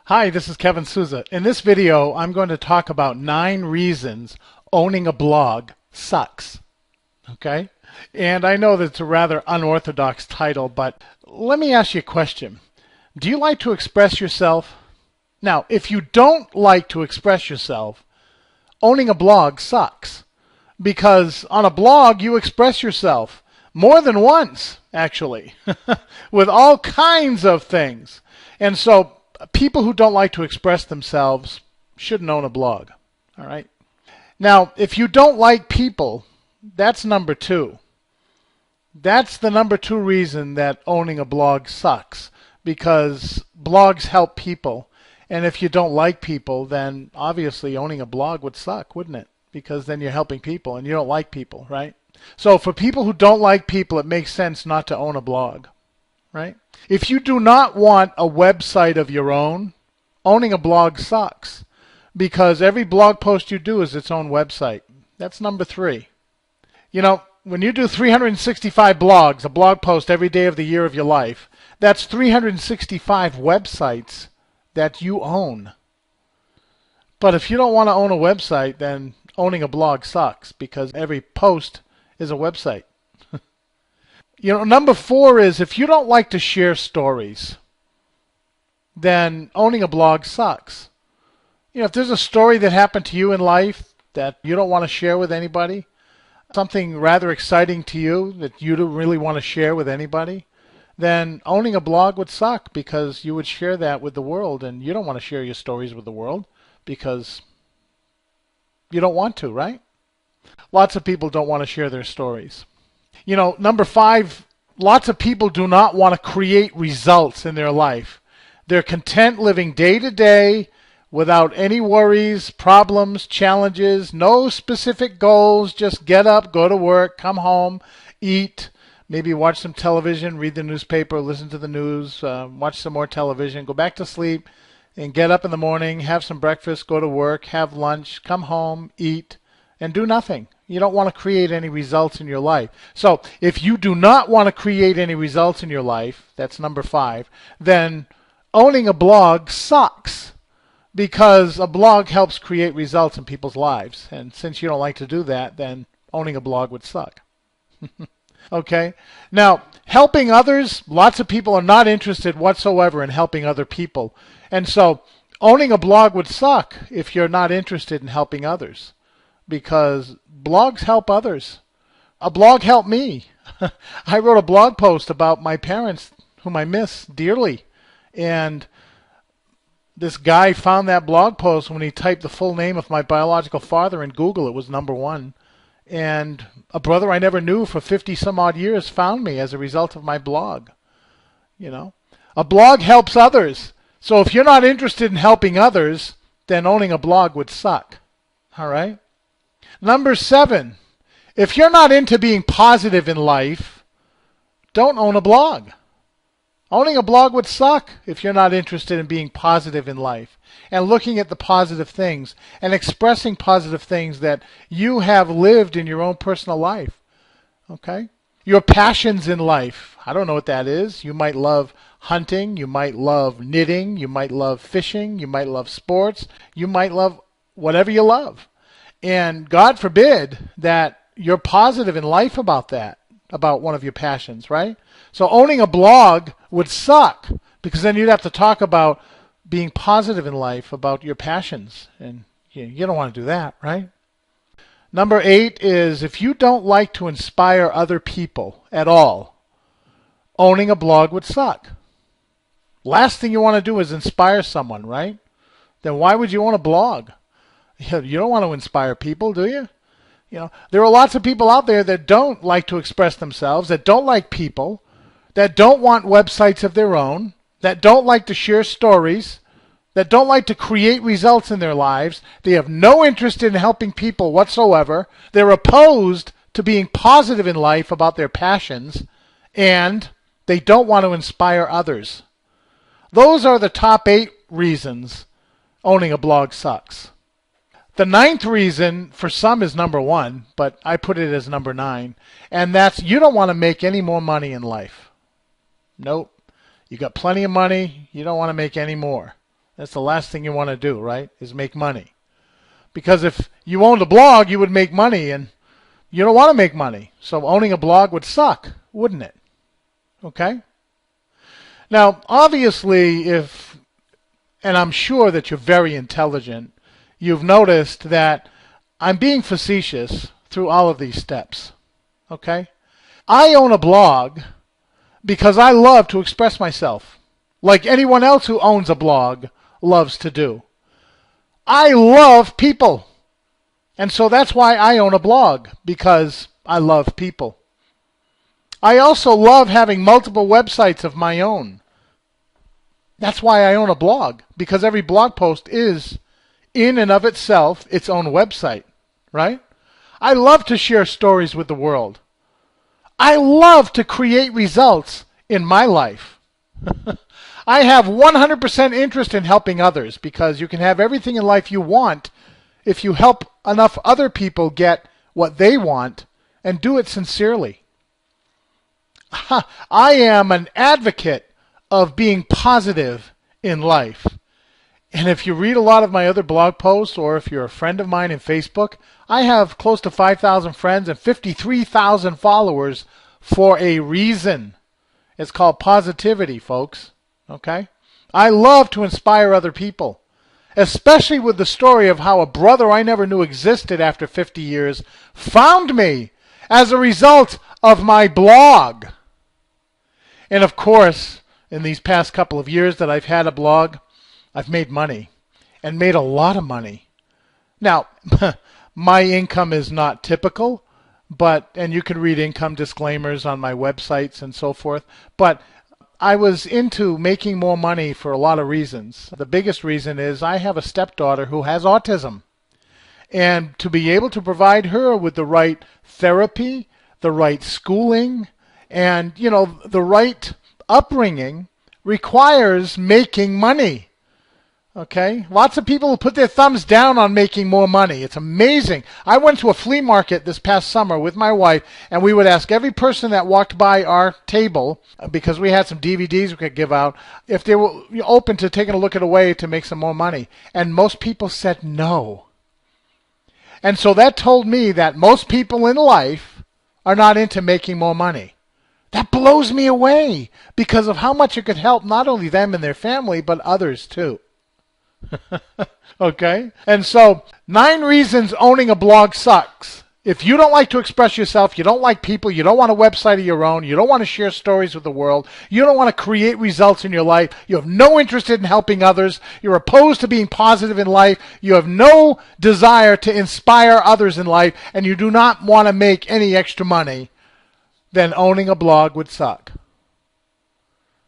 Hi, this is Kevin Souza. In this video, I'm going to talk about 9 reasons owning a blog sucks. Okay? And I know that it's a rather unorthodox title, but let me ask you a question. Do you like to express yourself? Now, if you don't like to express yourself, owning a blog sucks. Because on a blog, you express yourself more than once, actually, with all kinds of things. And so people who don't like to express themselves shouldn't own a blog. All right. Now, if you don't like people, that's number 2. That's the number 2 reason that owning a blog sucks, because blogs help people. And if you don't like people, then obviously owning a blog would suck, wouldn't it? Because then you're helping people and you don't like people, right? So for people who don't like people, it makes sense not to own a blog, right? If you do not want a website of your own, owning a blog sucks, because every blog post you do is its own website. That's number 3. You know, when you do 365 blogs, a blog post every day of the year of your life, that's 365 websites that you own. But if you don't want to own a website, then owning a blog sucks, because every post is a website. You know, number 4 is if you don't like to share stories, then owning a blog sucks. You know, if there's a story that happened to you in life that you don't want to share with anybody, something rather exciting to you that you don't really want to share with anybody, then owning a blog would suck, because you would share that with the world, and you don't want to share your stories with the world because you don't want to, right? Lots of people don't want to share their stories. You know, number 5, lots of people do not want to create results in their life. They're content living day to day without any worries, problems, challenges, no specific goals. Just get up, go to work, come home, eat, maybe watch some television, read the newspaper, listen to the news, watch some more television, go back to sleep, and get up in the morning, have some breakfast, go to work, have lunch, come home, eat, and do nothing. You don't want to create any results in your life. So if you do not want to create any results in your life, that's number 5, then owning a blog sucks, because a blog helps create results in people's lives. And since you don't like to do that, then owning a blog would suck. Okay? Now, helping others, lots of people are not interested whatsoever in helping other people. And so owning a blog would suck if you're not interested in helping others, because blogs help others. A blog helped me. I wrote a blog post about my parents, whom I miss dearly. And this guy found that blog post. When he typed the full name of my biological father in Google, it was number 1. And a brother I never knew for 50 some odd years found me as a result of my blog. You know, a blog helps others. So if you're not interested in helping others, then owning a blog would suck. All right? Number 7, if you're not into being positive in life, don't own a blog. Owning a blog would suck if you're not interested in being positive in life and looking at the positive things and expressing positive things that you have lived in your own personal life. Okay? Your passions in life. I don't know what that is. You might love hunting. You might love knitting. You might love fishing. You might love sports. You might love whatever you love. And God forbid that you're positive in life about that, about one of your passions, right? So owning a blog would suck, because then you'd have to talk about being positive in life about your passions. And you don't want to do that, right? Number 8 is if you don't like to inspire other people at all, owning a blog would suck. Last thing you want to do is inspire someone, right? Then why would you own a blog? You don't want to inspire people, do you? You know, there are lots of people out there that don't like to express themselves, that don't like people, that don't want websites of their own, that don't like to share stories, that don't like to create results in their lives. They have no interest in helping people whatsoever. They're opposed to being positive in life about their passions, and they don't want to inspire others. Those are the top 8 reasons owning a blog sucks. The 9th reason for some is number 1, but I put it as number 9, and that's you don't want to make any more money in life. Nope. You got plenty of money. You don't want to make any more. That's the last thing you want to do, right? Is make money. Because if you owned a blog, you would make money, and you don't want to make money. So owning a blog would suck, wouldn't it? Okay? Now, obviously, and I'm sure that you're very intelligent, you've noticed that I'm being facetious through all of these steps. Okay? I own a blog because I love to express myself, like anyone else who owns a blog loves to do. I love people. And so that's why I own a blog, because I love people. I also love having multiple websites of my own. That's why I own a blog, because every blog post is, in and of itself, its own website, right? I love to share stories with the world. I love to create results in my life. I have 100% interest in helping others, because you can have everything in life you want if you help enough other people get what they want and do it sincerely. I am an advocate of being positive in life. And if you read a lot of my other blog posts, or if you're a friend of mine in Facebook, I have close to 5,000 friends and 53,000 followers for a reason. It's called positivity, folks. Okay? I love to inspire other people, especially with the story of how a brother I never knew existed after 50 years found me as a result of my blog. And of course, in these past couple of years that I've had a blog, I've made money, and made a lot of money. Now, my income is not typical, and you can read income disclaimers on my websites and so forth, but I was into making more money for a lot of reasons. The biggest reason is I have a stepdaughter who has autism. And to be able to provide her with the right therapy, the right schooling, and the right upbringing requires making money. Okay? Lots of people put their thumbs down on making more money. It's amazing. I went to a flea market this past summer with my wife, and we would ask every person that walked by our table, because we had some DVDs we could give out, if they were open to taking a look at a way to make some more money. And most people said no. And so that told me that most people in life are not into making more money. That blows me away because of how much it could help not only them and their family, but others too. Okay? And so, 9 reasons owning a blog sucks. If you don't like to express yourself, you don't like people, you don't want a website of your own, you don't want to share stories with the world, you don't want to create results in your life, you have no interest in helping others, you're opposed to being positive in life, you have no desire to inspire others in life, and you do not want to make any extra money, then owning a blog would suck.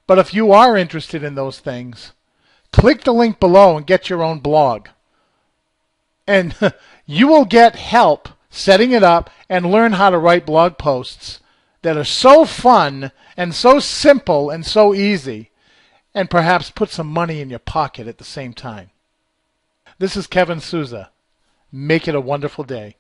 But if you are interested in those things, click the link below and get your own blog. And you will get help setting it up and learn how to write blog posts that are so fun and so simple and so easy, and perhaps put some money in your pocket at the same time. This is Kevin Souza. Make it a wonderful day.